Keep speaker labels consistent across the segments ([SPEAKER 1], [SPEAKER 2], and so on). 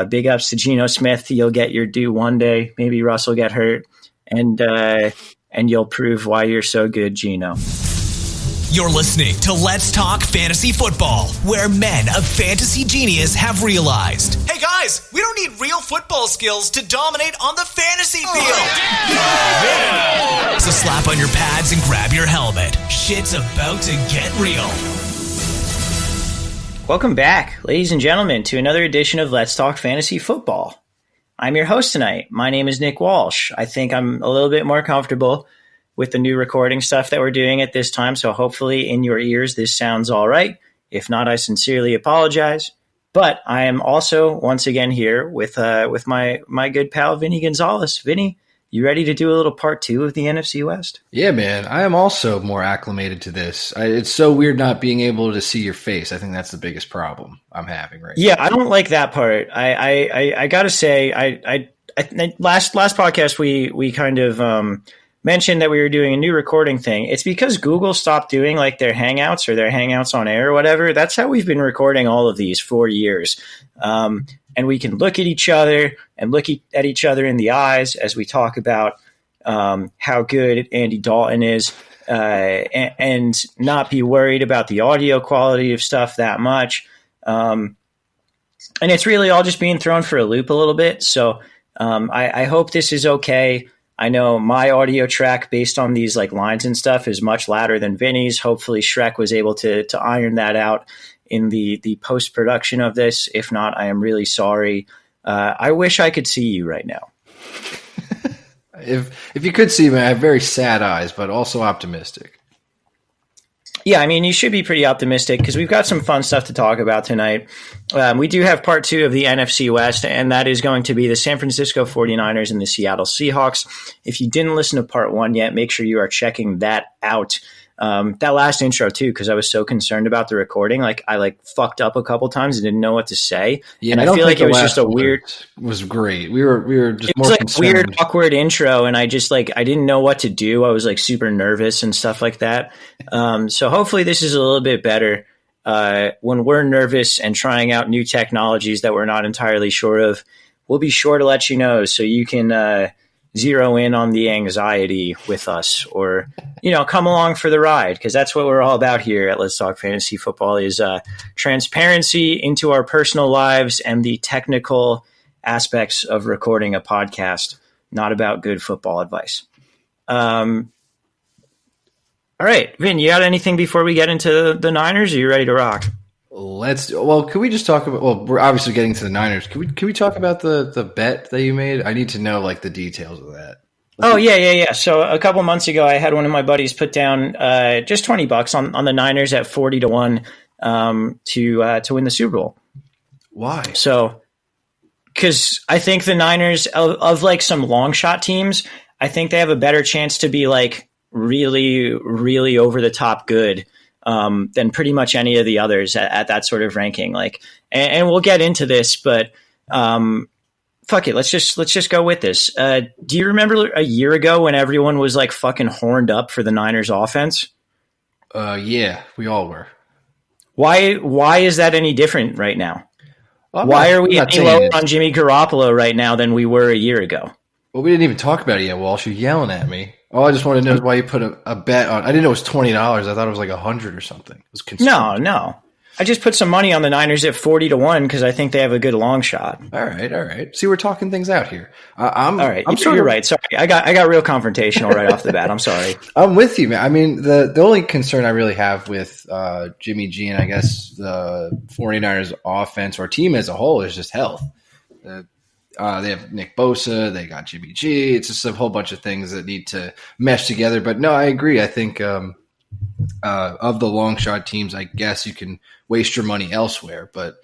[SPEAKER 1] Big ups to Geno Smith. You'll get your due one day. Maybe Russ will get hurt, and you'll prove why you're so good, Geno.
[SPEAKER 2] You're listening to Let's Talk Fantasy Football, where men of fantasy genius have realized, hey guys, we don't need real football skills to dominate on the fantasy field. Yeah. So slap on your pads and grab your helmet. Shit's about to get real.
[SPEAKER 1] Welcome back, ladies and gentlemen, to another edition of Let's Talk Fantasy Football. I'm your host tonight. My name is Nick Walsh. I think I'm a little bit more comfortable with the new recording stuff that we're doing at this time, so hopefully in your ears this sounds all right. If not, I sincerely apologize. But I am also once again here with my good pal Vinny Gonzalez. Vinny, you ready to do a little part 2 of the NFC West?
[SPEAKER 3] Yeah, man. I am also more acclimated to this. It's so weird not being able to see your face. I think that's the biggest problem I'm having right now.
[SPEAKER 1] Yeah, I don't like that part. I gotta say, I last podcast we kind of mentioned that we were doing a new recording thing. It's because Google stopped doing like their Hangouts or their Hangouts on Air or whatever. That's how we've been recording all of these for years. And we can look at each other and look at each other in the eyes as we talk about how good Andy Dalton is and not be worried about the audio quality of stuff that much. And it's really all just being thrown for a loop a little bit. So I hope this is okay. I know my audio track based on these like lines and stuff is much louder than Vinny's. Hopefully Shrek was able to iron that out in the post-production of this. If not, I am really sorry. I wish I could see you right now.
[SPEAKER 3] If you could see me, I have very sad eyes, but also optimistic.
[SPEAKER 1] Yeah, I mean, you should be pretty optimistic because we've got some fun stuff to talk about tonight. We do have part 2 of the NFC West, and that is going to be the San Francisco 49ers and the Seattle Seahawks. If you didn't listen to part 1 yet, make sure you are checking that out. That last intro too, because I was so concerned about the recording. Like I fucked up a couple times and didn't know what to say.
[SPEAKER 3] Yeah,
[SPEAKER 1] and I feel like it was just a weird.
[SPEAKER 3] Was great. We were just
[SPEAKER 1] it
[SPEAKER 3] more
[SPEAKER 1] was like
[SPEAKER 3] concerned.
[SPEAKER 1] Weird, awkward intro, and I just I didn't know what to do. I was like super nervous and stuff like that. So hopefully this is a little bit better. When we're nervous and trying out new technologies that we're not entirely sure of, we'll be sure to let you know so you can zero in on the anxiety with us, or come along for the ride, because that's what we're all about here at Let's Talk Fantasy Football is transparency into our personal lives and the technical aspects of recording a podcast, not about good football advice. All right, Vin, you got anything before we get into the Niners? Are you ready to rock?
[SPEAKER 3] Can we just talk about, we're obviously getting to the Niners. Can we talk about the bet that you made? I need to know the details of that.
[SPEAKER 1] Oh, yeah. So a couple months ago, I had one of my buddies put down just $20 on the Niners at 40-1 to win the Super Bowl.
[SPEAKER 3] Why?
[SPEAKER 1] So, because I think the Niners of some long shot teams, I think they have a better chance to be really, really over the top good than pretty much any of the others at that sort of ranking. And we'll get into this, but fuck it. Let's just go with this. Do you remember a year ago when everyone was fucking horned up for the Niners offense?
[SPEAKER 3] Yeah, we all were.
[SPEAKER 1] Why is that any different right now? Why are we any lower on Jimmy Garoppolo right now than we were a year ago?
[SPEAKER 3] Well, we didn't even talk about it yet, Walsh. You're yelling at me. Oh, I just want to know why you put a bet on. I didn't know it was $20. I thought it was $100 or something. It was
[SPEAKER 1] No. I just put some money on the Niners at 40-1 because I think they have a good long shot.
[SPEAKER 3] All right. See, we're talking things out here.
[SPEAKER 1] All right. You're right. Sorry, I got real confrontational right off the bat. I'm sorry.
[SPEAKER 3] I'm with you, man. I mean, the only concern I really have with Jimmy G and I guess the 49ers offense or team as a whole is just health. They have Nick Bosa. They got Jimmy G. It's just a whole bunch of things that need to mesh together. But no, I agree. I think of the long shot teams, I guess you can waste your money elsewhere. But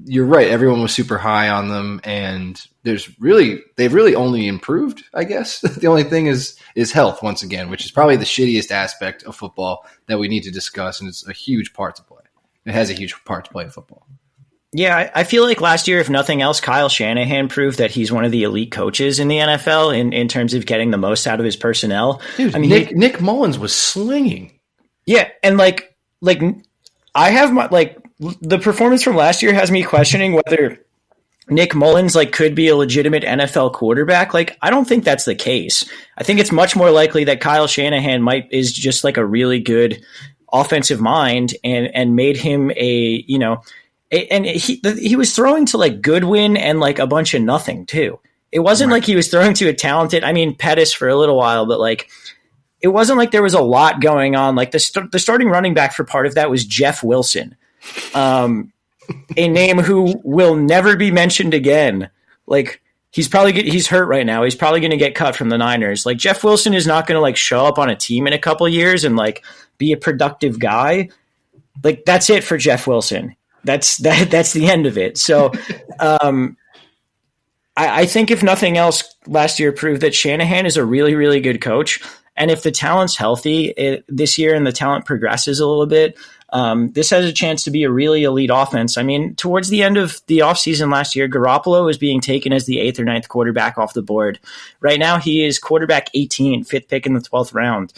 [SPEAKER 3] you're right. Everyone was super high on them, and they've really only improved, I guess. The only thing is health once again, which is probably the shittiest aspect of football that we need to discuss, and it's a huge part to play. It has a huge part to play in football.
[SPEAKER 1] Yeah, I feel like last year, if nothing else, Kyle Shanahan proved that he's one of the elite coaches in the NFL in terms of getting the most out of his personnel.
[SPEAKER 3] Dude, I mean, Nick Mullins was slinging.
[SPEAKER 1] Yeah, and I have my the performance from last year has me questioning whether Nick Mullins like could be a legitimate NFL quarterback. Like, I don't think that's the case. I think it's much more likely that Kyle Shanahan is just like a really good offensive mind and made him and he was throwing to like Goodwin and like a bunch of nothing too. It wasn't like he was throwing to a talented, Pettis for a little while, but like, it wasn't like there was a lot going on. Like the starting running back for part of that was Jeff Wilson, a name who will never be mentioned again. Like he's hurt right now. He's probably going to get cut from the Niners. Like Jeff Wilson is not going to like show up on a team in a couple years and like be a productive guy. Like that's it for Jeff Wilson. That's the end of it. So I think if nothing else, last year proved that Shanahan is a really, really good coach. And if the talent's healthy this year and the talent progresses a little bit, this has a chance to be a really elite offense. I mean, towards the end of the offseason last year, Garoppolo was being taken as the 8th or 9th quarterback off the board. Right now, he is quarterback 18, 5th pick in the 12th round.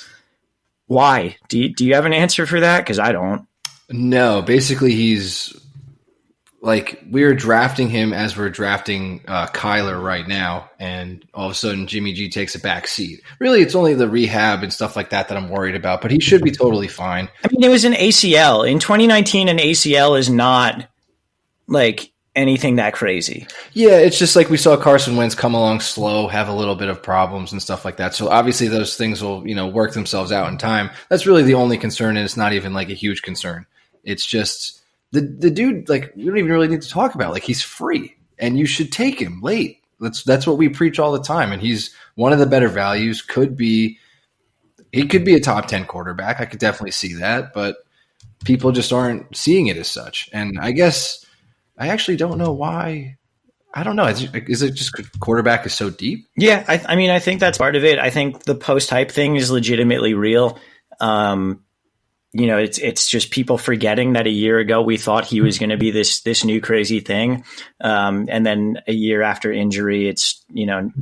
[SPEAKER 1] Why? Do you have an answer for that? Because I don't.
[SPEAKER 3] No, basically he's like we're drafting him as we're drafting Kyler right now, and all of a sudden Jimmy G takes a back seat. Really, it's only the rehab and stuff like that I'm worried about, but he should be totally fine.
[SPEAKER 1] I mean, it was an ACL. In 2019, an ACL is not like anything that crazy.
[SPEAKER 3] Yeah, it's just like we saw Carson Wentz come along slow, have a little bit of problems and stuff like that. So obviously those things will, work themselves out in time. That's really the only concern, and it's not even like a huge concern. It's just the dude, like, we don't even really need to talk about. Like, he's free, and you should take him late. That's what we preach all the time, and he's one of the better values. He could be a top 10 quarterback. I could definitely see that, but people just aren't seeing it as such. And I guess I actually don't know why. I don't know. Is it just quarterback is so deep?
[SPEAKER 1] Yeah, I think that's part of it. I think the post-hype thing is legitimately real. It's just people forgetting that a year ago we thought he was going to be this new crazy thing, and then a year after injury, you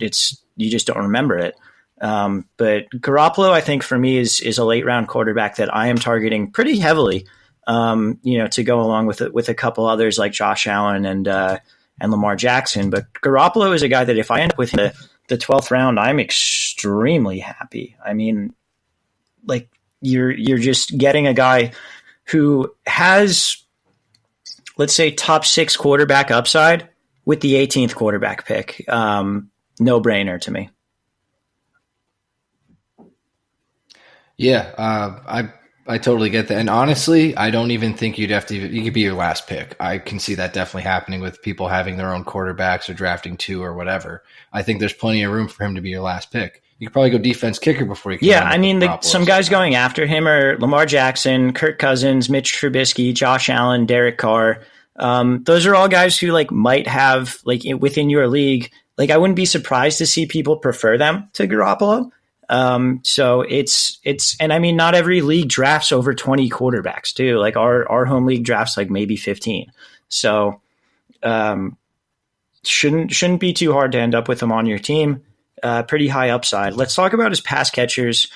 [SPEAKER 1] just don't remember it. But Garoppolo, I think for me is a late round quarterback that I am targeting pretty heavily. To go along with a couple others like Josh Allen and Lamar Jackson. But Garoppolo is a guy that if I end up with the 12th round, I'm extremely happy. I mean, like, you're just getting a guy who has, let's say, top 6 quarterback upside with the 18th quarterback pick. No brainer to me.
[SPEAKER 3] Yeah, I totally get that. And honestly, I don't even think you could be your last pick. I can see that definitely happening with people having their own quarterbacks or drafting 2 or whatever. I think there's plenty of room for him to be your last pick. You could probably go defense kicker before you can.
[SPEAKER 1] Yeah, I mean, some guys going after him are Lamar Jackson, Kirk Cousins, Mitch Trubisky, Josh Allen, Derek Carr. Those are all guys who might have within your league. I wouldn't be surprised to see people prefer them to Garoppolo. So it's and I mean, not every league drafts over 20 quarterbacks too. Like our home league drafts maybe 15. So shouldn't be too hard to end up with them on your team. Pretty high upside. Let's talk about his pass catchers.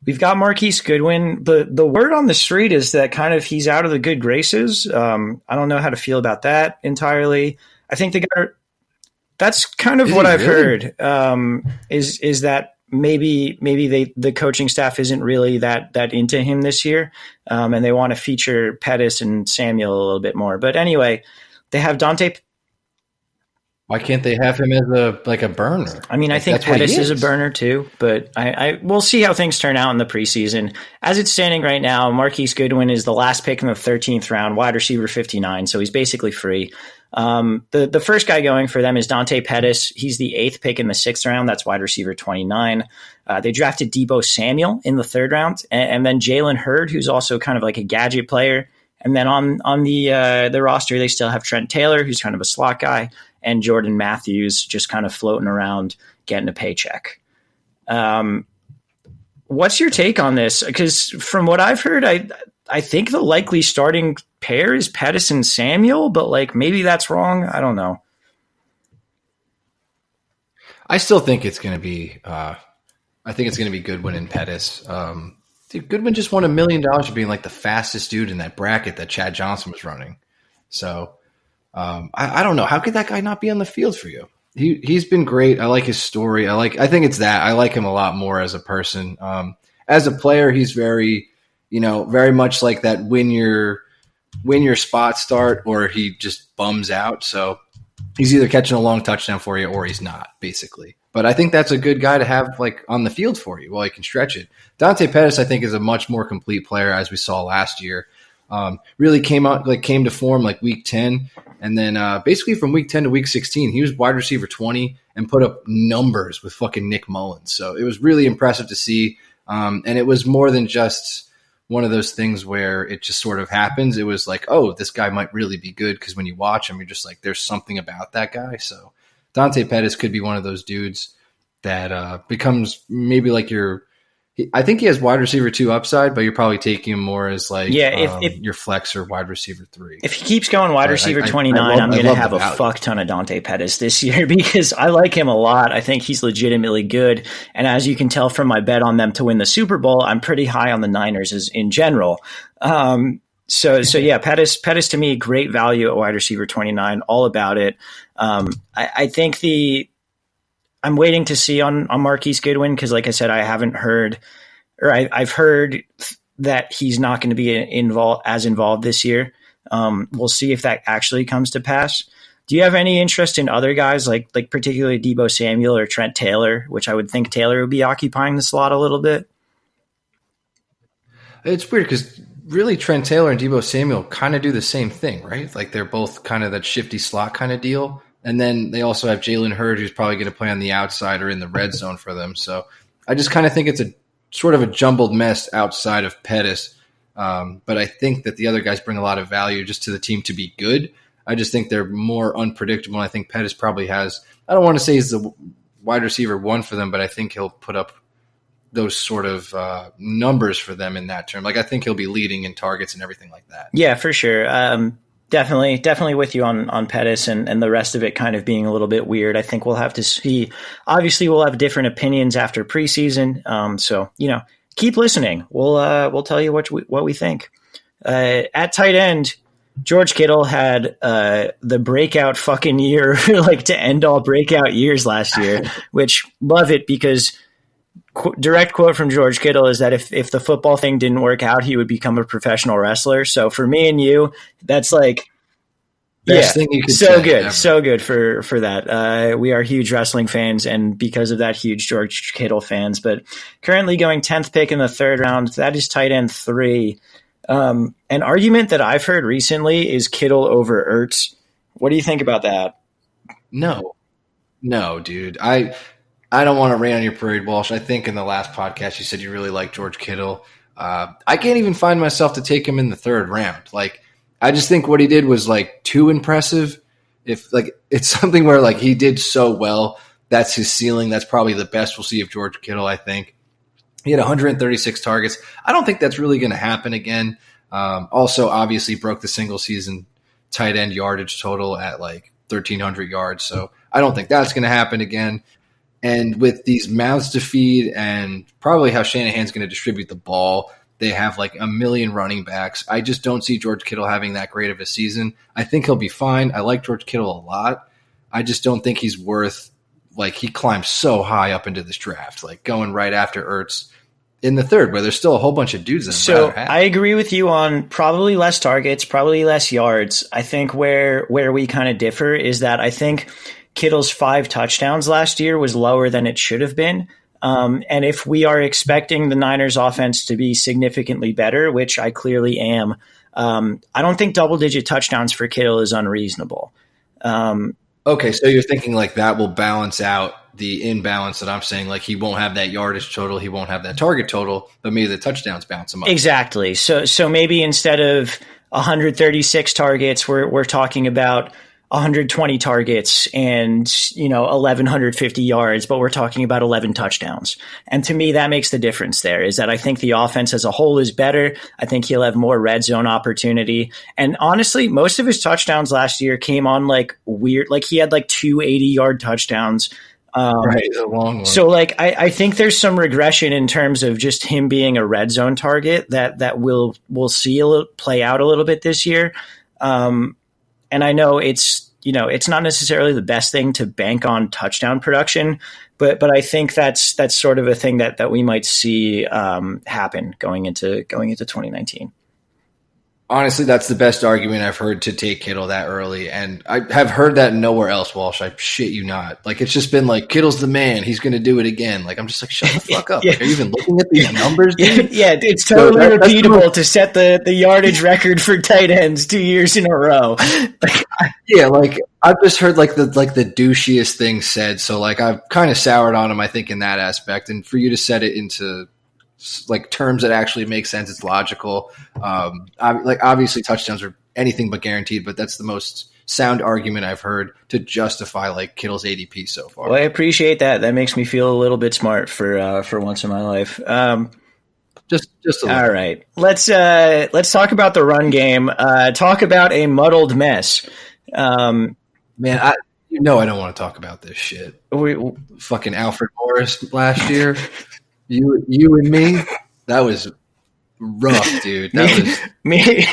[SPEAKER 1] We've got Marquise Goodwin. The word on the street is that kind of he's out of the good graces. I don't know how to feel about that entirely. I think that's kind of what I've heard. Is that maybe the coaching staff isn't really that into him this year, and they want to feature Pettis and Samuel a little bit more. But anyway, they have Dante.
[SPEAKER 3] Why can't they have him as a burner?
[SPEAKER 1] I mean, I think Pettis is a burner too, but we'll see how things turn out in the preseason. As it's standing right now, Marquise Goodwin is the last pick in the 13th round, wide receiver 59, so he's basically free. The first guy going for them is Dante Pettis. He's the 8th pick in the 6th round. That's wide receiver 29. They drafted Deebo Samuel in the 3rd round, and then Jalen Hurd, who's also kind of like a gadget player. And then on the roster, they still have Trent Taylor, who's kind of a slot guy, and Jordan Matthews just kind of floating around getting a paycheck. What's your take on this? Because from what I've heard, I think the likely starting pair is Pettis and Samuel, but maybe that's wrong. I don't know.
[SPEAKER 3] I still think it's going to be. I think it's going to be Goodwin and Pettis. Dude, Goodwin just won $1 million for being the fastest dude in that bracket that Chad Johnson was running. So I don't know. How could that guy not be on the field for you? He's been great. I like his story. I think it's that. I like him a lot more as a person. As a player, he's very much like that win your spot start, or he just bums out. So he's either catching a long touchdown for you or he's not, basically. But I think that's a good guy to have like on the field for you while he can stretch it. Dante Pettis, I think, is a much more complete player, as we saw last year. Really came to form like week 10. And then basically from week 10 to week 16, he was wide receiver 20 and put up numbers with fucking Nick Mullins. So it was really impressive to see. And it was more than just one of those things where it just sort of happens. It was like, oh, this guy might really be good, because when you watch him, you're just like, there's something about that guy. So Dante Pettis could be one of those dudes that becomes maybe like I think he has wide receiver 2 upside, but you're probably taking him more as like if your flex or wide receiver 3.
[SPEAKER 1] If he keeps going wide receiver 29, I'm going to have a fuck ton of Dante Pettis this year, because I like him a lot. I think he's legitimately good. And as you can tell from my bet on them to win the Super Bowl, I'm pretty high on the Niners in general. So yeah, Pettis to me, great value at wide receiver 29, all about it. I think I'm waiting to see on Marquise Goodwin, because like I said, I haven't heard, or I've heard that he's not going to be involved this year. We'll see if that actually comes to pass. Do you have any interest in other guys like particularly Deebo Samuel or Trent Taylor, which I would think Taylor would be occupying the slot a little bit?
[SPEAKER 3] It's weird because really Trent Taylor and Deebo Samuel kind of do the same thing, right? Like they're both kind of that shifty slot kind of deal. And then they also have Jalen Hurd, who's probably going to play on the outside or in the red zone for them. So I just kind of think it's a sort of a jumbled mess outside of Pettis. But I think that the other guys bring a lot of value just to the team to be good. I just think they're more unpredictable. I think Pettis probably has – I don't want to say he's the wide receiver 1 for them, but I think he'll put up those sort of numbers for them in that term. Like I think he'll be leading in targets and everything like that.
[SPEAKER 1] Yeah, for sure. Definitely with you on Pettis and the rest of it kind of being a little bit weird. I think we'll have to see. Obviously, we'll have different opinions after preseason. So keep listening. We'll tell you what we think. At tight end, George Kittle had the breakout fucking year, like to end all breakout years last year, which love it because. Direct quote from George Kittle is that if the football thing didn't work out, he would become a professional wrestler. So for me and you, that's like,
[SPEAKER 3] best thing you could
[SPEAKER 1] so
[SPEAKER 3] say
[SPEAKER 1] good,
[SPEAKER 3] ever.
[SPEAKER 1] so good for that. We are huge wrestling fans, and because of that, huge George Kittle fans. But currently going 10th pick in the 3rd round, that is tight end 3. An argument that I've heard recently is Kittle over Ertz. What do you think about that?
[SPEAKER 3] No, dude. I don't want to rain on your parade, Walsh. I think in the last podcast you said you really like George Kittle. I can't even find myself to take him in the 3rd round. Like, I just think what he did was like too impressive. If like it's something where like he did so well, that's his ceiling. That's probably the best we'll see of George Kittle. I think he had 136 targets. I don't think that's really going to happen again. Also, obviously broke the single season tight end yardage total at like 1,300 yards. So I don't think that's going to happen again. And with these mouths to feed and probably how Shanahan's going to distribute the ball, they have like a million running backs. I just don't see George Kittle having that great of a season. I think he'll be fine. I like George Kittle a lot. I just don't think he's worth – like he climbs so high up into this draft, like going right after Ertz in the 3rd, where there's still a whole bunch of dudes.
[SPEAKER 1] So I agree with you on probably less targets, probably less yards. I think where we kind of differ is that I think – Kittle's 5 touchdowns last year was lower than it should have been. And if we are expecting the Niners offense to be significantly better, which I clearly am, I don't think double-digit touchdowns for Kittle is unreasonable.
[SPEAKER 3] Okay, so you're thinking like that will balance out the imbalance that I'm saying, like he won't have that yardage total, he won't have that target total, but maybe the touchdowns bounce him up.
[SPEAKER 1] Exactly. So maybe instead of 136 targets, we're talking about 120 targets and 1,150 yards, but we're talking about 11 touchdowns. And to me, that makes the difference there is that I think the offense as a whole is better. I think he'll have more red zone opportunity. And honestly, most of his touchdowns last year came on like weird, like he had like 2 80-yard touchdowns.
[SPEAKER 3] Right, a long one.
[SPEAKER 1] So like I think there's some regression in terms of just him being a red zone target that we'll see play out a little bit this year. And I know it's not necessarily the best thing to bank on touchdown production, but I think that's sort of a thing that we might see happen going into 2019.
[SPEAKER 3] Honestly, that's the best argument I've heard to take Kittle that early. And I have heard that nowhere else, Walsh. I shit you not. Like, it's just been like, Kittle's the man. He's going to do it again. Like, I'm just like, shut the fuck up.
[SPEAKER 1] Yeah.
[SPEAKER 3] Like, are you even looking at these numbers, dude?
[SPEAKER 1] Yeah, it's totally repeatable to set the yardage record for tight ends 2 years in a row.
[SPEAKER 3] Yeah, like, I've just heard like the douchiest thing said. So, like, I've kind of soured on him, I think, in that aspect. And for you to set it into like terms that actually make sense, it's logical. Like, obviously touchdowns are anything but guaranteed, but that's the most sound argument I've heard to justify like Kittle's ADP so far.
[SPEAKER 1] Well, I appreciate that. That makes me feel a little bit smart for once in my life.
[SPEAKER 3] Just a little.
[SPEAKER 1] All right. Let's talk about the run game. Talk about a muddled mess.
[SPEAKER 3] Man, I don't want to talk about this shit. Fucking Alfred Morris last year. You and me, that was rough, dude. That was
[SPEAKER 1] me,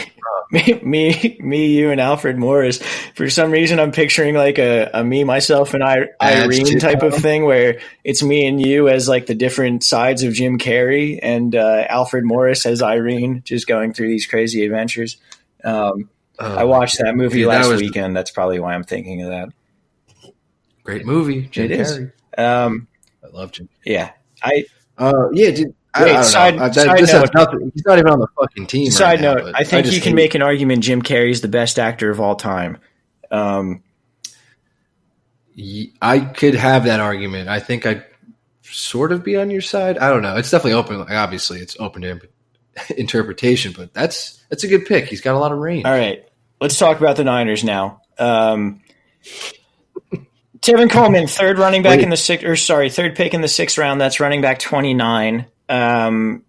[SPEAKER 1] you, and Alfred Morris. For some reason, I'm picturing like a me, myself, and Irene type of thing, where it's me and you as like the different sides of Jim Carrey, and Alfred Morris as Irene, just going through these crazy adventures. I watched that movie last weekend. That's probably why I'm thinking of that.
[SPEAKER 3] Great movie, Jim Carrey.
[SPEAKER 1] I
[SPEAKER 3] love Jim.
[SPEAKER 1] Yeah,
[SPEAKER 3] yeah, dude.
[SPEAKER 1] Side note,
[SPEAKER 3] he's not even on the fucking team.
[SPEAKER 1] Side
[SPEAKER 3] right
[SPEAKER 1] note,
[SPEAKER 3] now,
[SPEAKER 1] I think you can make an argument Jim Carrey is the best actor of all time.
[SPEAKER 3] I could have that argument. I think I'd sort of be on your side. I don't know. It's definitely open. Like, obviously, it's open to interpretation, but that's a good pick. He's got a lot of range.
[SPEAKER 1] All right, let's talk about the Niners now. Tevin Coleman, third pick in the sixth round. That's running back 29. Jerick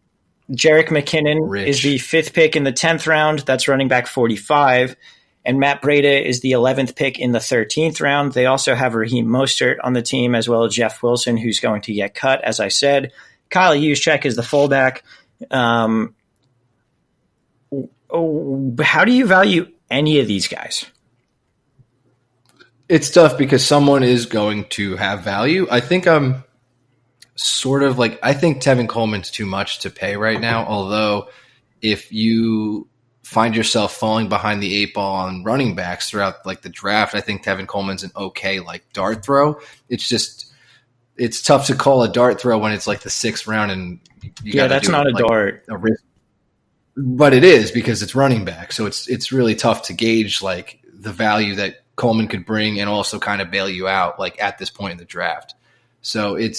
[SPEAKER 1] McKinnon is the fifth pick in the 10th round. That's running back 45. And Matt Breida is the 11th pick in the 13th round. They also have Raheem Mostert on the team, as well as Jeff Wilson, who's going to get cut, as I said. Kyle Juszczyk is the fullback. How do you value any of these guys?
[SPEAKER 3] It's tough because someone is going to have value. I think I'm sort of like, I think Tevin Coleman's too much to pay right now. Although if you find yourself falling behind the eight ball on running backs throughout like the draft, I think Tevin Coleman's an okay like dart throw. It's tough to call a dart throw when it's like the sixth round and
[SPEAKER 1] that's not a dart.
[SPEAKER 3] But it is because it's running back. So it's really tough to gauge like the value that Coleman could bring and also kind of bail you out like at this point in the draft. So it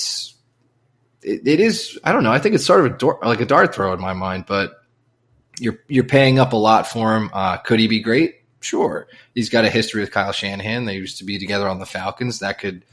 [SPEAKER 3] is, I don't know. I think it's sort of a dart throw in my mind, but you're paying up a lot for him. Could he be great? Sure. He's got a history with Kyle Shanahan. They used to be together on the Falcons. That could,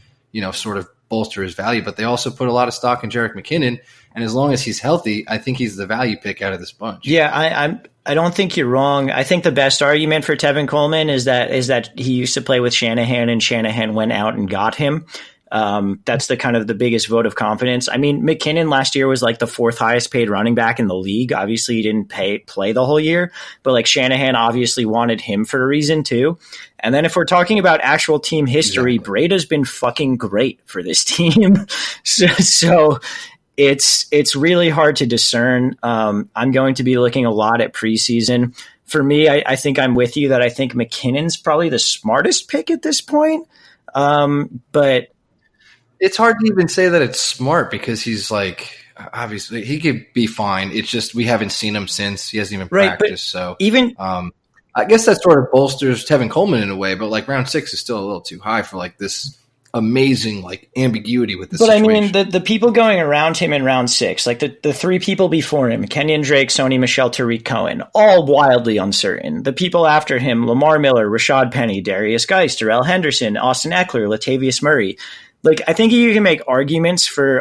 [SPEAKER 3] sort of bolster his value, but they also put a lot of stock in Jerick McKinnon. And as long as he's healthy, I think he's the value pick out of this bunch.
[SPEAKER 1] Yeah, I don't think you're wrong. I think the best argument for Tevin Coleman is that he used to play with Shanahan and Shanahan went out and got him. That's the kind of the biggest vote of confidence. I mean, McKinnon last year was like the fourth highest paid running back in the league. Obviously, he didn't play the whole year, but like Shanahan obviously wanted him for a reason too. And then if we're talking about actual team history, exactly. Breida's been fucking great for this team. So it's really hard to discern. I'm going to be looking a lot at preseason. For me, I think I'm with you that I think McKinnon's probably the smartest pick at this point. But
[SPEAKER 3] it's hard to even say that it's smart because he's like, obviously he could be fine. It's just, we haven't seen him since he hasn't even practiced. So
[SPEAKER 1] even,
[SPEAKER 3] I guess that sort of bolsters Tevin Coleman in a way, but like round 6 is still a little too high for like this amazing like ambiguity with this situation.
[SPEAKER 1] I mean, the people going around him in round 6, like the three people before him, Kenyon Drake, Sony Michel, Tariq Cohen, all wildly uncertain. The people after him, Lamar Miller, Rashad Penny, Darius Geis, Darrell Henderson, Austin Eckler, Latavius Murray. Like, I think you can make arguments for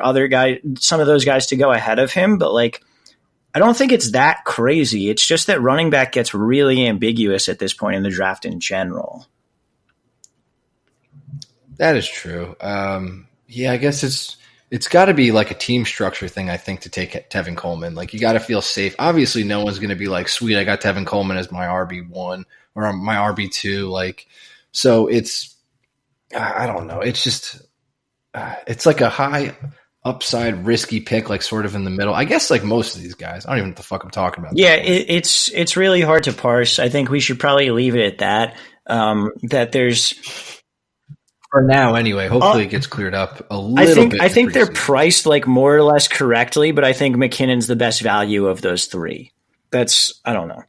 [SPEAKER 1] some of those guys to go ahead of him, but like, I don't think it's that crazy. It's just that running back gets really ambiguous at this point in the draft in general.
[SPEAKER 3] That is true. Yeah, I guess it's got to be like a team structure thing, I think, to take Tevin Coleman. Like, you got to feel safe. Obviously, no one's going to be like, sweet, I got Tevin Coleman as my RB1 or my RB2. Like, so it's, I don't know. It's just, it's like a high upside risky pick, like sort of in the middle. I guess like most of these guys. I don't even know what the fuck I'm talking about.
[SPEAKER 1] Yeah, it's really hard to parse. I think we should probably leave it at that. That there's,
[SPEAKER 3] for now anyway. Hopefully it gets cleared up a little bit.
[SPEAKER 1] I think they're priced like more or less correctly, but I think McKinnon's the best value of those three. I don't know.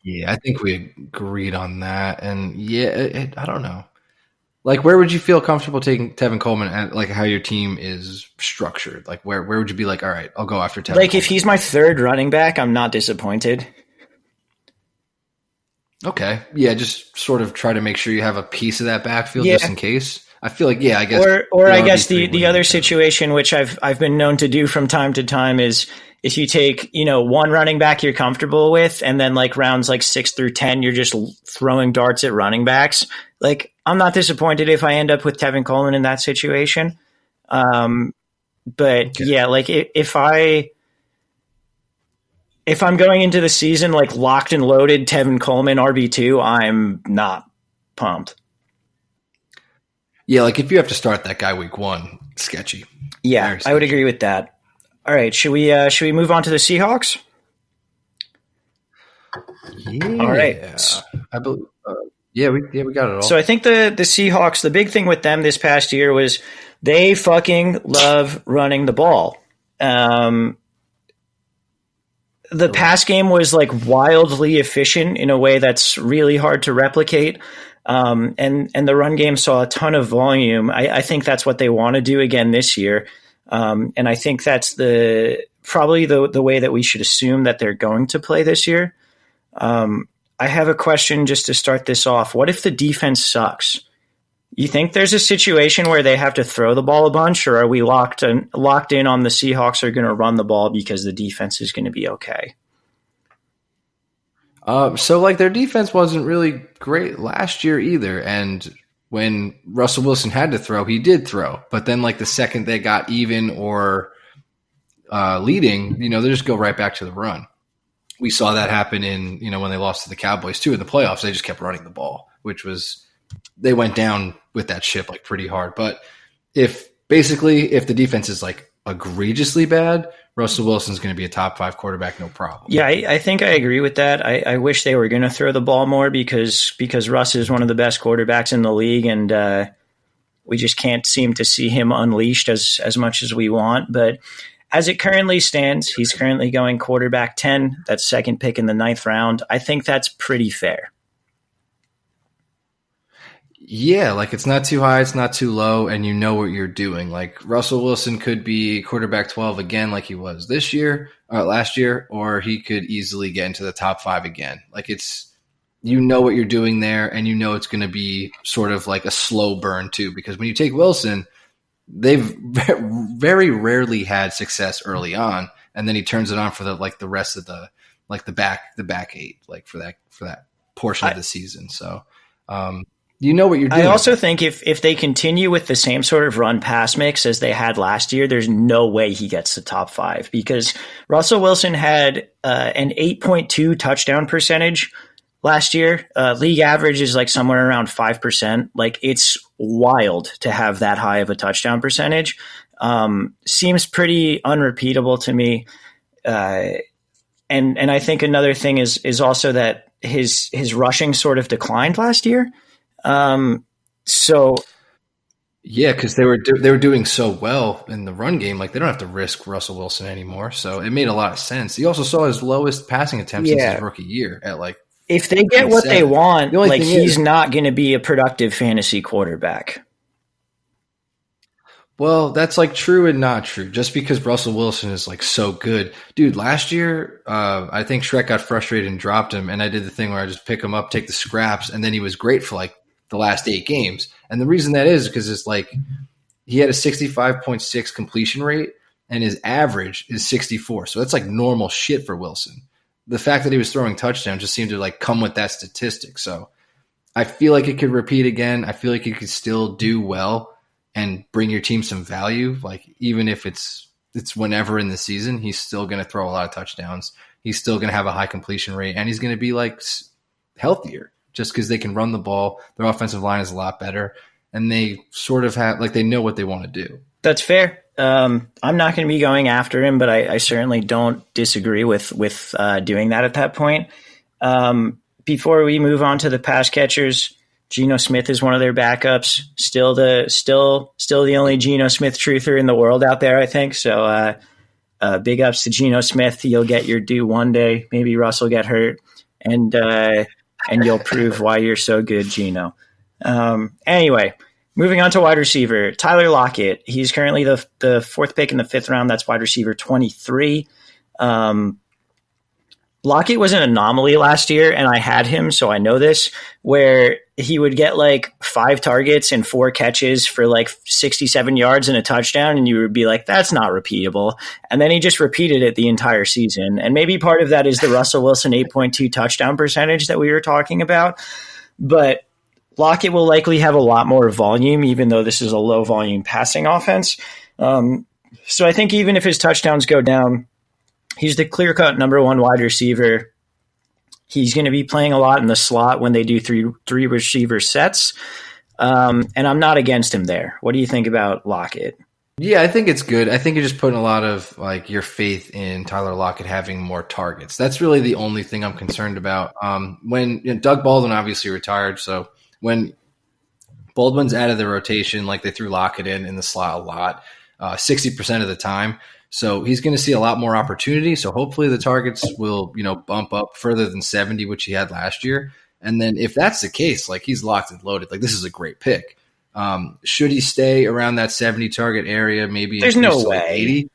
[SPEAKER 3] Yeah, I think we agreed on that. And yeah, I don't know. Like, where would you feel comfortable taking Tevin Coleman and like how your team is structured? Like, where would you be like, all right, I'll go after Tevin
[SPEAKER 1] Like,
[SPEAKER 3] Coleman.
[SPEAKER 1] if he's my third running back, I'm not disappointed.
[SPEAKER 3] Okay. Yeah, just sort of try to make sure you have a piece of that backfield just in case. I feel like, I guess.
[SPEAKER 1] Or I guess the other situation, which I've been known to do from time to time, is if you take, one running back you're comfortable with, and then like rounds like 6 through 10, you're just throwing darts at running backs. Like, I'm not disappointed if I end up with Tevin Coleman in that situation. But yeah, like if I'm going into the season like locked and loaded Tevin Coleman RB2, I'm not pumped.
[SPEAKER 3] Yeah, like if you have to start that guy week 1, sketchy.
[SPEAKER 1] Yeah, I would agree with that. All right, should we move on to the Seahawks?
[SPEAKER 3] Yeah.
[SPEAKER 1] All right.
[SPEAKER 3] I believe. We got it all.
[SPEAKER 1] So I think the Seahawks, the big thing with them this past year was they fucking love running the ball. The pass game was like wildly efficient in a way that's really hard to replicate. And the run game saw a ton of volume. I think that's what they want to do again this year. And I think that's probably the way that we should assume that they're going to play this year. I have a question just to start this off. What if the defense sucks? You think there's a situation where they have to throw the ball a bunch, or are we locked in on the Seahawks are going to run the ball because the defense is going to be okay?
[SPEAKER 3] So like their defense wasn't really great last year either. And when Russell Wilson had to throw, he did throw. But then like the second they got even or leading, they just go right back to the run. We saw that happen in, when they lost to the Cowboys too in the playoffs. They just kept running the ball, which was, they went down with that ship like pretty hard. But if the defense is like egregiously bad, Russell Wilson's going to be a top 5 quarterback, no problem.
[SPEAKER 1] Yeah, I think I agree with that. I wish they were going to throw the ball more because Russ is one of the best quarterbacks in the league, and we just can't seem to see him unleashed as much as we want. But as it currently stands, he's currently going quarterback 10. That's second pick in the 9th round. I think that's pretty fair.
[SPEAKER 3] Yeah, like it's not too high, it's not too low, and you know what you're doing. Like Russell Wilson could be quarterback 12 again like he was last year, or he could easily get into the top 5 again. Like it's, what you're doing there, and it's going to be sort of like a slow burn too, because when you take Wilson, they've very rarely had success early on, and then he turns it on for the rest of the back 8, like for that portion of the season. So, what you're doing.
[SPEAKER 1] I also think if they continue with the same sort of run pass mix as they had last year, there's no way he gets to top 5 because Russell Wilson had an 8.2 touchdown percentage last year. League average is like somewhere around 5%. Like it's wild to have that high of a touchdown percentage. Seems pretty unrepeatable to me. And I think another thing is also that his rushing sort of declined last year.
[SPEAKER 3] Yeah, because they were doing so well in the run game, like they don't have to risk Russell Wilson anymore. So it made a lot of sense. You also saw his lowest passing attempt since his rookie year at like.
[SPEAKER 1] If they get what they want, like he's not going to be a productive fantasy quarterback.
[SPEAKER 3] Well, that's like true and not true. Just because Russell Wilson is like so good, dude. Last year, I think Shrek got frustrated and dropped him, and I did the thing where I just pick him up, take the scraps, and then he was great for like the last 8 games. And the reason that is because it's like he had a 65.6 completion rate, and his average is 64. So that's like normal shit for Wilson. The fact that he was throwing touchdowns just seemed to like come with that statistic. So I feel like it could repeat again. I feel like it could still do well and bring your team some value. Like even if it's whenever in the season, he's still going to throw a lot of touchdowns. He's still going to have a high completion rate, and he's going to be like healthier just because they can run the ball. Their offensive line is a lot better, and they sort of have they know what they want to do.
[SPEAKER 1] That's fair. I'm not going to be going after him, but I certainly don't disagree with doing that at that point. Before we move on to the pass catchers, Geno Smith is one of their backups. Still the only Geno Smith truther in the world out there, I think. So big ups to Geno Smith. You'll get your due one day. Maybe Russ will get hurt, and you'll prove why you're so good, Geno. Anyway. Moving on to wide receiver, Tyler Lockett. He's currently the fourth pick in the fifth round. That's wide receiver 23. Lockett was an anomaly last year, and I had him, so I know this, where he would get like 5 targets and 4 catches for like 67 yards and a touchdown, and you would be like, that's not repeatable. And then he just repeated it the entire season. And maybe part of that is the Russell Wilson 8.2 touchdown percentage that we were talking about. But Lockett will likely have a lot more volume, even though this is a low-volume passing offense. So I think even if his touchdowns go down, he's the clear-cut number 1 wide receiver. He's going to be playing a lot in the slot when they do three receiver sets, and I'm not against him there. What do you think about Lockett?
[SPEAKER 3] Yeah, I think it's good. I think you're just putting a lot of like your faith in Tyler Lockett having more targets. That's really the only thing I'm concerned about. When Doug Baldwin obviously retired, so when Baldwin's out of the rotation, like they threw Lockett in the slot a lot, 60% of the time. So he's going to see a lot more opportunity. So hopefully the targets will, bump up further than 70, which he had last year. And then if that's the case, like he's locked and loaded, like this is a great pick. Should he stay around that 70 target area? Maybe
[SPEAKER 1] there's no way.
[SPEAKER 3] Like 80.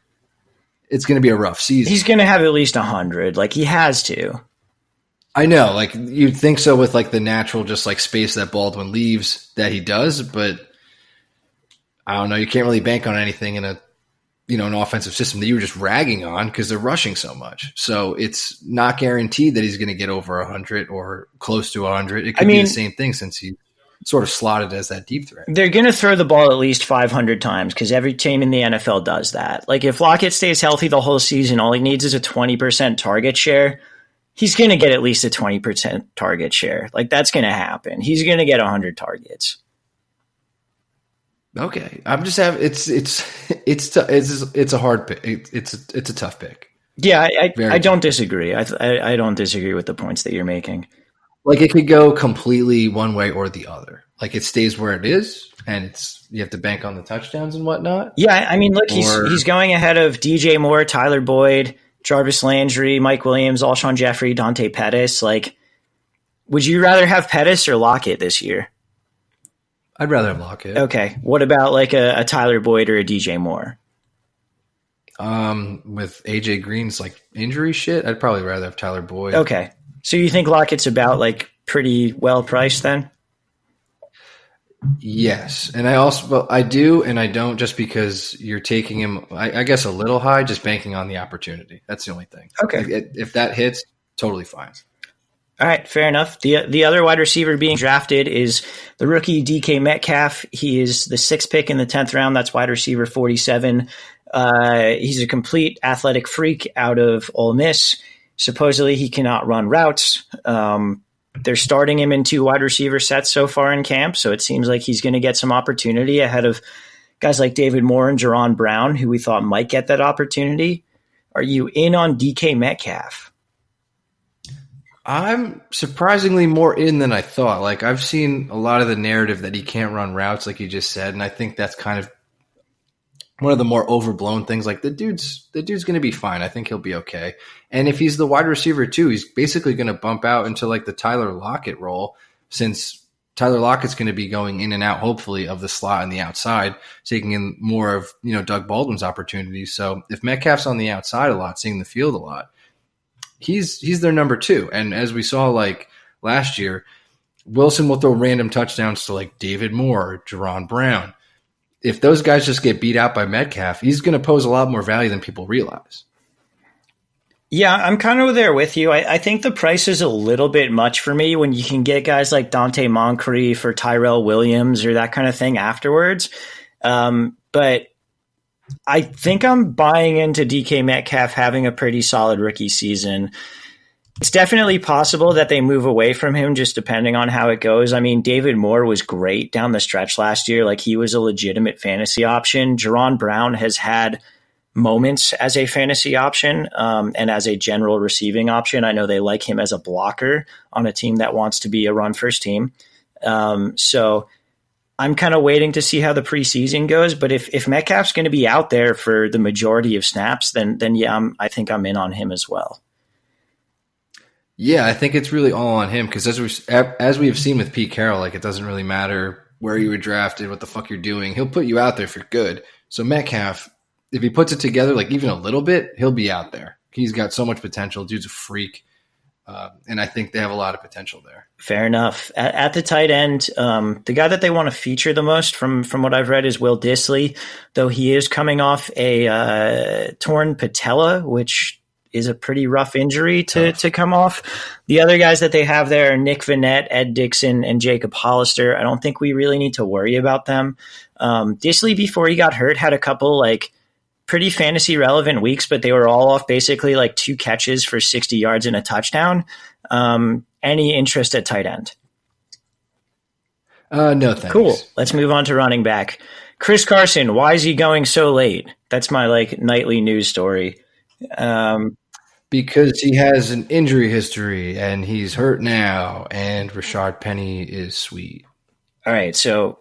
[SPEAKER 3] It's going to be a rough season.
[SPEAKER 1] He's going to have at least 100. Like he has to.
[SPEAKER 3] I know, like you'd think so with like the natural just like space that Baldwin leaves that he does, but I don't know. You can't really bank on anything in an offensive system that you were just ragging on because they're rushing so much. So it's not guaranteed that he's going to get over 100 or close to 100. It could be the same thing since he sort of slotted as that deep threat.
[SPEAKER 1] They're going to throw the ball at least 500 times because every team in the NFL does that. Like if Lockett stays healthy the whole season, all he needs is a 20% target share. He's going to get at least a 20% target share. Like that's going to happen. He's going to get 100 targets.
[SPEAKER 3] Okay, I'm just having it's a hard pick. It's a tough pick.
[SPEAKER 1] Yeah, I don't disagree. I don't disagree with the points that you're making.
[SPEAKER 3] Like it could go completely one way or the other. Like it stays where it is, and you have to bank on the touchdowns and whatnot.
[SPEAKER 1] Yeah, I mean, look, he's going ahead of DJ Moore, Tyler Boyd, Jarvis Landry, Mike Williams, Alshon Jeffrey, Dante Pettis. Like, would you rather have Pettis or Lockett this year?
[SPEAKER 3] I'd rather have Lockett.
[SPEAKER 1] Okay. What about like a Tyler Boyd or a DJ Moore?
[SPEAKER 3] With AJ Green's like injury shit, I'd probably rather have Tyler Boyd.
[SPEAKER 1] Okay. So you think Lockett's about like pretty well priced then?
[SPEAKER 3] Yes. And I do and I don't just because you're taking him, I guess, a little high, just banking on the opportunity. That's the only thing.
[SPEAKER 1] Okay.
[SPEAKER 3] If that hits, totally fine.
[SPEAKER 1] All right, fair enough. The other wide receiver being drafted is the rookie DK Metcalf. He is the 6th pick in the 10th round. That's wide receiver 47. He's a complete athletic freak out of Ole Miss. Supposedly he cannot run routes. They're starting him in 2 wide receiver sets so far in camp, so it seems like he's going to get some opportunity ahead of guys like David Moore and Jerron Brown, who we thought might get that opportunity. Are you in on DK Metcalf?
[SPEAKER 3] I'm surprisingly more in than I thought. Like I've seen a lot of the narrative that he can't run routes, like you just said, and I think that's kind of one of the more overblown things. Like the dude's going to be fine. I think he'll be okay. And if he's the wide receiver too, he's basically going to bump out into like the Tyler Lockett role, since Tyler Lockett's going to be going in and out, hopefully, of the slot and the outside, taking in more of Doug Baldwin's opportunities. So if Metcalf's on the outside a lot, seeing the field a lot, he's their number 2. And as we saw like last year, Wilson will throw random touchdowns to like David Moore, Jerron Brown. If those guys just get beat out by Metcalf, he's going to pose a lot more value than people realize.
[SPEAKER 1] Yeah, I'm kind of there with you. I think the price is a little bit much for me when you can get guys like Dante Moncrief or Tyrell Williams or that kind of thing afterwards. But I think I'm buying into DK Metcalf having a pretty solid rookie season. It's definitely possible that they move away from him just depending on how it goes. I mean, David Moore was great down the stretch last year. Like, he was a legitimate fantasy option. Jerron Brown has had moments as a fantasy option and as a general receiving option. I know they like him as a blocker on a team that wants to be a run-first team. So I'm kind of waiting to see how the preseason goes. But if Metcalf's going to be out there for the majority of snaps, then yeah, I think I'm in on him as well.
[SPEAKER 3] Yeah, I think it's really all on him because as we have seen with Pete Carroll, like, it doesn't really matter where you were drafted, what the fuck you're doing. He'll put you out there if you're good. So Metcalf, if he puts it together, like, even a little bit, he'll be out there. He's got so much potential. Dude's a freak. And I think they have a lot of potential there.
[SPEAKER 1] Fair enough. At the tight end, the guy that they want to feature the most from what I've read is Will Dissly, though he is coming off a torn patella, which is a pretty rough injury to come off. The other guys that they have there are Nick Vannett, Ed Dixon, and Jacob Hollister. I don't think we really need to worry about them. Dissly, before he got hurt, had a couple like pretty fantasy relevant weeks, but they were all off basically like 2 catches for 60 yards and a touchdown. Any interest at tight end?
[SPEAKER 3] No, thanks.
[SPEAKER 1] Cool. Let's move on to running back. Chris Carson, why is he going so late? That's my like nightly news story.
[SPEAKER 3] Because he has an injury history and he's hurt now, and Rashad Penny is sweet.
[SPEAKER 1] All right, so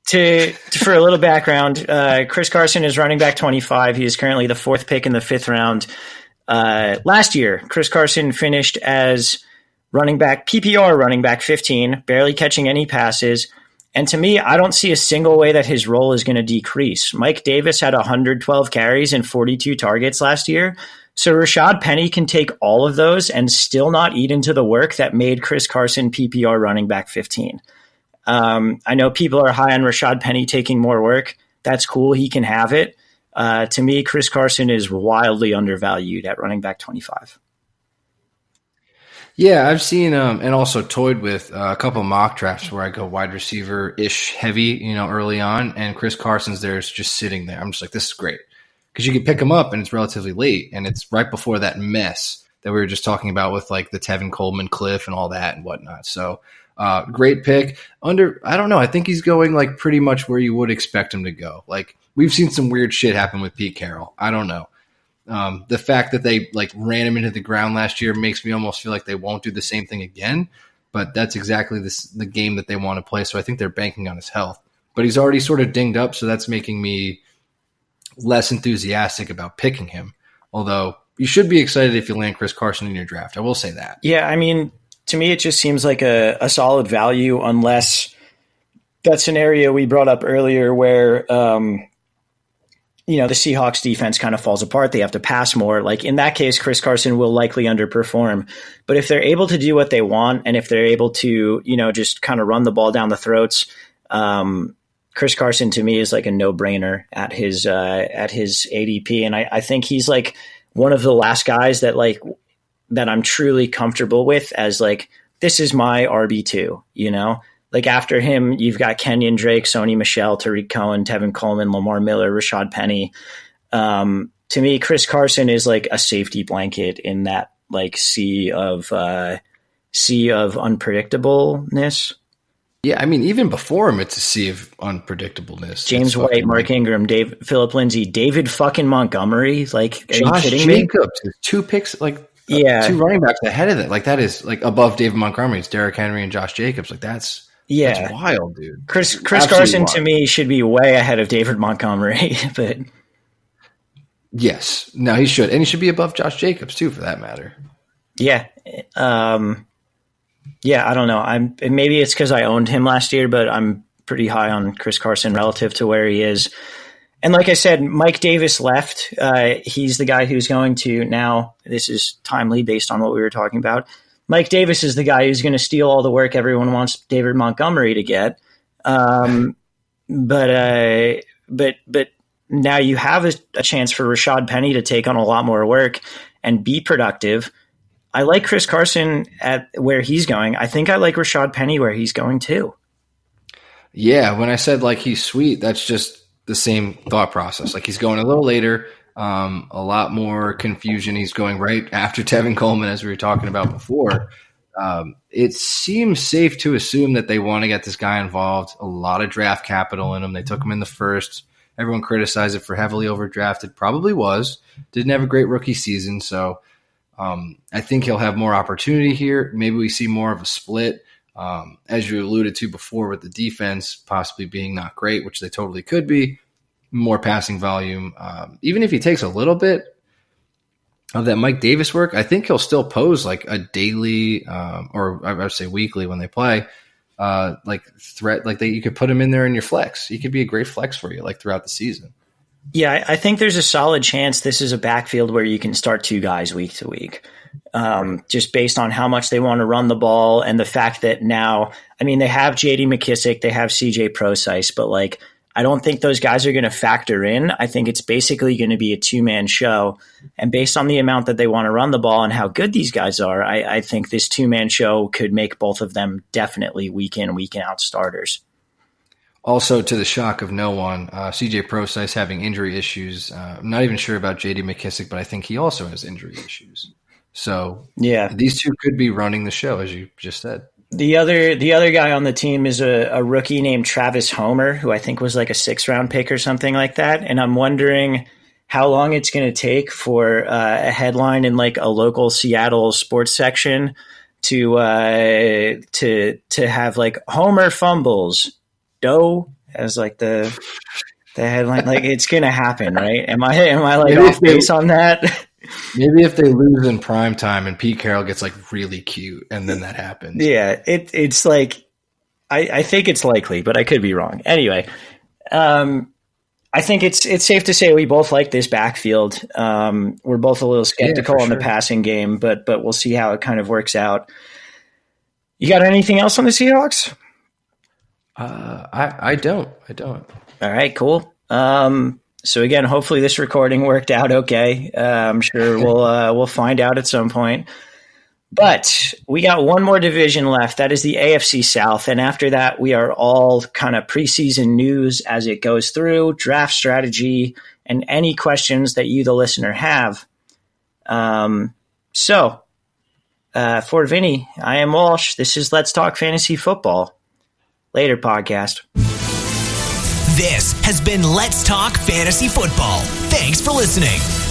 [SPEAKER 1] for a little background, Chris Carson is running back 25. He is currently the 4th pick in the 5th round. Last year, Chris Carson finished as PPR running back 15, barely catching any passes. And to me, I don't see a single way that his role is going to decrease. Mike Davis had 112 carries and 42 targets last year. So Rashad Penny can take all of those and still not eat into the work that made Chris Carson PPR running back 15. I know people are high on Rashad Penny taking more work. That's cool. He can have it. To me, Chris Carson is wildly undervalued at running back 25.
[SPEAKER 3] Yeah, I've seen and also toyed with a couple mock drafts where I go wide receiver-ish heavy, early on, and Chris Carson's there is just sitting there. I'm just like, this is great. Because you can pick him up and it's relatively late, and it's right before that mess that we were just talking about with like the Tevin Coleman cliff and all that and whatnot. So great pick. I don't know. I think he's going like pretty much where you would expect him to go. Like, we've seen some weird shit happen with Pete Carroll. I don't know. The fact that they like ran him into the ground last year makes me almost feel like they won't do the same thing again. But that's exactly the game that they want to play. So I think they're banking on his health. But he's already sort of dinged up, so that's making me less enthusiastic about picking him. Although you should be excited if you land Chris Carson in your draft. I will say that. Yeah,
[SPEAKER 1] I mean, to me, it just seems like a solid value unless that scenario we brought up earlier where, the Seahawks defense kind of falls apart. They have to pass more. Like, in that case, Chris Carson will likely underperform. But if they're able to do what they want, and if they're able to, just kind of run the ball down the throats, Chris Carson to me is like a no-brainer at his ADP. And I think he's like one of the last guys that I'm truly comfortable with as like, this is my RB2, Like, after him, you've got Kenyon Drake, Sony Michel, Tariq Cohen, Tevin Coleman, Lamar Miller, Rashad Penny. To me, Chris Carson is like a safety blanket in that like sea of unpredictableness.
[SPEAKER 3] Yeah, I mean, even before him, it's a sea of unpredictableness.
[SPEAKER 1] James White, Mark Ingram, Phillip Lindsay, David fucking Montgomery. Like, are
[SPEAKER 3] Josh
[SPEAKER 1] you kidding
[SPEAKER 3] Jacobs,
[SPEAKER 1] me?
[SPEAKER 3] 2 picks, like,
[SPEAKER 1] yeah,
[SPEAKER 3] 2 running backs ahead of that. Like, that is like above David Montgomery. It's Derrick Henry and Josh Jacobs. Like, that's wild, dude.
[SPEAKER 1] Chris Carson wild. To me should be way ahead of David Montgomery, but
[SPEAKER 3] yes, no, he should, and he should be above Josh Jacobs too, for that matter.
[SPEAKER 1] Yeah. Yeah, I don't know. Maybe it's because I owned him last year, but I'm pretty high on Chris Carson relative to where he is. And like I said, Mike Davis left. He's the guy who's going to now. This is timely based on what we were talking about. Mike Davis is the guy who's going to steal all the work everyone wants David Montgomery to get. But now you have a chance for Rashad Penny to take on a lot more work and be productive. I like Chris Carson at where he's going. I think I like Rashad Penny where he's going too.
[SPEAKER 3] Yeah, when I said like he's sweet, that's just the same thought process. Like, he's going a little later. A lot more confusion. He's going right after Tevin Coleman, as we were talking about before. It seems safe to assume that they want to get this guy involved. A lot of draft capital in him. They took him in the first. Everyone criticized it for heavily overdrafted. Probably was. Didn't have a great rookie season. So I think he'll have more opportunity here. Maybe we see more of a split. As you alluded to before with the defense possibly being not great, which they totally could be. More passing volume. Even if he takes a little bit of that Mike Davis work, I think he'll still pose like a daily or I would say weekly when they play like threat. Like you could put him in there in your flex. He could be a great flex for you like throughout the season.
[SPEAKER 1] Yeah, I think there's a solid chance this is a backfield where you can start two guys week to week. Just based on how much they want to run the ball and the fact that now, I mean, they have JD McKissick, they have CJ Procise, but like, I don't think those guys are going to factor in. I think it's basically going to be a two-man show. And based on the amount that they want to run the ball and how good these guys are, I think this two-man show could make both of them definitely week in, week out starters.
[SPEAKER 3] Also, to the shock of no one, CJ Procise having injury issues. I'm not even sure about JD McKissick, but I think he also has injury issues. So yeah, these two could be running the show, as you just said.
[SPEAKER 1] The other guy on the team is a rookie named Travis Homer, who I think was like a 6th-round pick or something like that. And I'm wondering how long it's going to take for a headline in like a local Seattle sports section to have like Homer fumbles, Doe as like the headline. Like it's going to happen, right? Am I like off base on that?
[SPEAKER 3] Maybe if they lose in prime time and Pete Carroll gets like really cute and then that happens.
[SPEAKER 1] Yeah, it's like I think it's likely, but I could be wrong. Anyway, I think it's safe to say we both like this backfield. We're both a little skeptical on the passing game, but we'll see how it kind of works out. You got anything else on the Seahawks?
[SPEAKER 3] I don't.
[SPEAKER 1] All right, cool. So again, hopefully this recording worked out okay. I'm sure we'll find out at some point. But we got one more division left. That is the AFC South. And after that, we are all kind of preseason news as it goes through, draft strategy, and any questions that you, the listener, have. So for Vinny, I am Walsh. This is Let's Talk Fantasy Football. Later, podcast.
[SPEAKER 2] This has been Let's Talk Fantasy Football. Thanks for listening.